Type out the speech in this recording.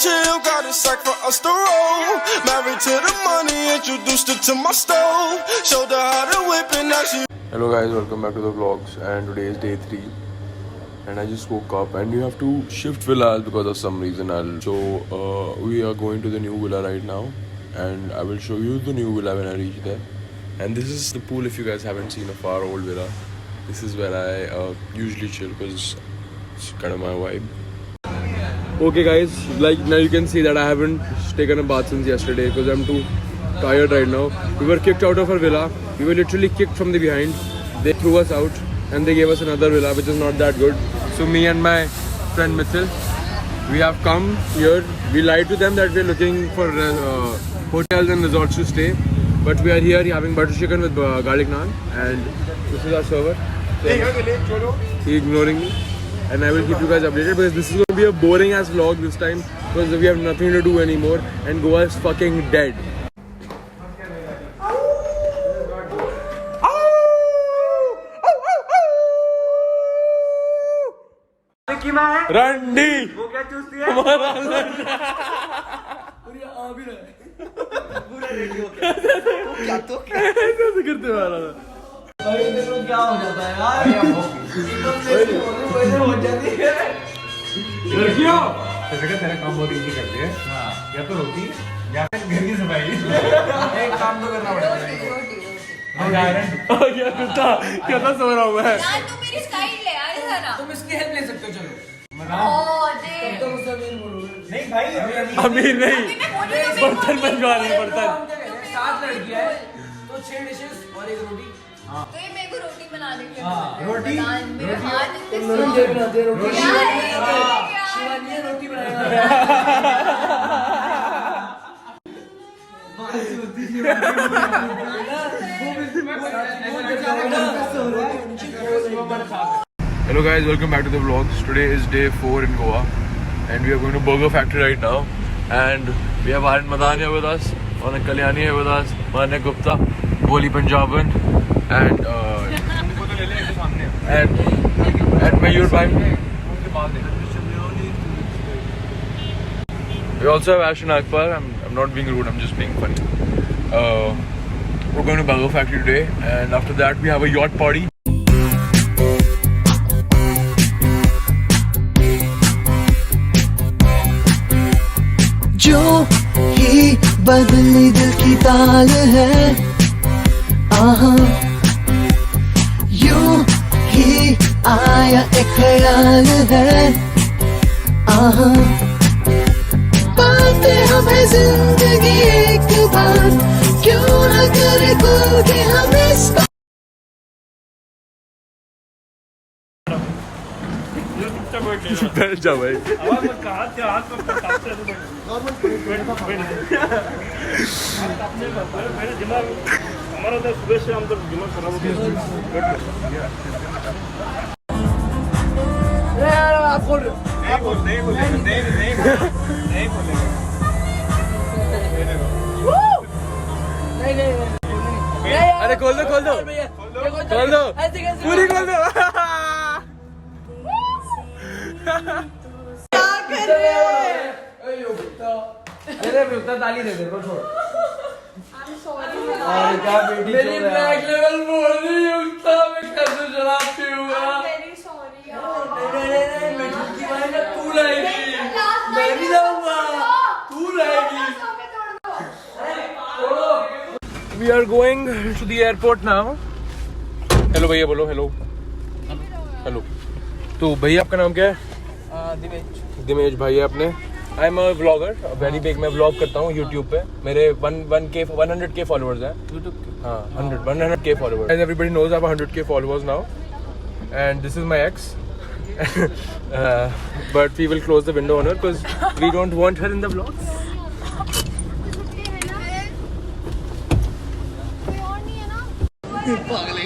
chill, got a sack for us to roll. Married to the money, introduced her to my stove. Showed her how to whip and now she... Hello guys, welcome back to the vlogs, and today is day 3 and I just woke up and we have to shift villas because of some reason. We are going to the new villa right now and I will show you the new villa when I reach there. And this is the pool if you guys haven't seen of our old villa. This is where I usually chill because it's kind of my vibe. Okay guys, like now you can see that I haven't taken a bath since yesterday because I'm too tired right now. We were kicked out of our villa. We were literally kicked from the behind. They threw us out and they gave us another villa which is not that good. So me and my friend Mithil, we have come here. We lied to them that we're looking for hotels and resorts to stay. But we are here having butter chicken with garlic naan, and this is our server. He's ignoring me. And I will keep you guys updated because this is going to be a boring ass vlog this time because we have nothing to do anymore and Goa is fucking dead. रंडी वो क्या चूसती है हमारा पूरी आ भी रहा है पूरा रेडी हो गया क्या तो कैसे करते वाला भाई देखो क्या हो जाता है यार एकदम हो जाती है लड़कियों तो बेटा तेरा काम बहुत इजी करते हैं हां या तो रोटी या फिर घर की सफाई एक काम तो करना पड़ेगा यार क्या सो रहा हूं मैं यार तू मेरी साइड ले यार जरा तुम इसकी हेल्प ले सकते हो चलो नहीं भाई अमीर नहीं बर्तन बनवा नहीं बर्तन 7 लड़कियां है तो 6 डिशेस और एक रोटी हां तो ये मेरे को रोटी बनाने के लिए रोटी मेरे हाथ इतने बनाते हैं रोटी शिवानी रोटी बनाएगा Hello guys, welcome back to the vlogs. Today is day 4 in Goa and we are going to Burger Factory right now and we have Aryan Madania with us, Manak Kalyani here with us, Manak Gupta, Boli Punjaban and Mayur Bhai. We also have Ash and Akbar. I'm not being rude, I'm just being funny. We're going to Burger Factory today and after that we have a yacht party. जो ही बदली दिल की ताल है आहा यूं ही आया एक ख्याल है आहा पाते हमें जिंदगी एक बार क्यों न करे खुल के हम इस बैठ जा भाई हमारा तो सुबह से हम तो दिमाग खराब हो गया नहीं अरे खोल दो पूरी खोल दो क्या कर रहे हो अरे रुकता ताली दे को छोड़ और क्या बेटी मेरी ब्लैक लेवल बोल रही युक्ता मैं कैसे शराब पीऊंगा वेरी सॉरी यार नहीं मैं की भाई ना तू लाएगी मैं नहीं जाऊंगा तू लाएगी We are going to the airport now. Hello भैया बोलो हेलो तो भैया आपका नाम क्या है दिमेश भाई है अपने I am a vlogger very big मैं व्लॉग करता हूँ यूट्यूब पे मेरे 100k फॉलोअर्स हैं हाँ 100k followers everybody knows I have 100k followers now and this is my ex but we will close the window on her because we don't want her in the vlogs पागल है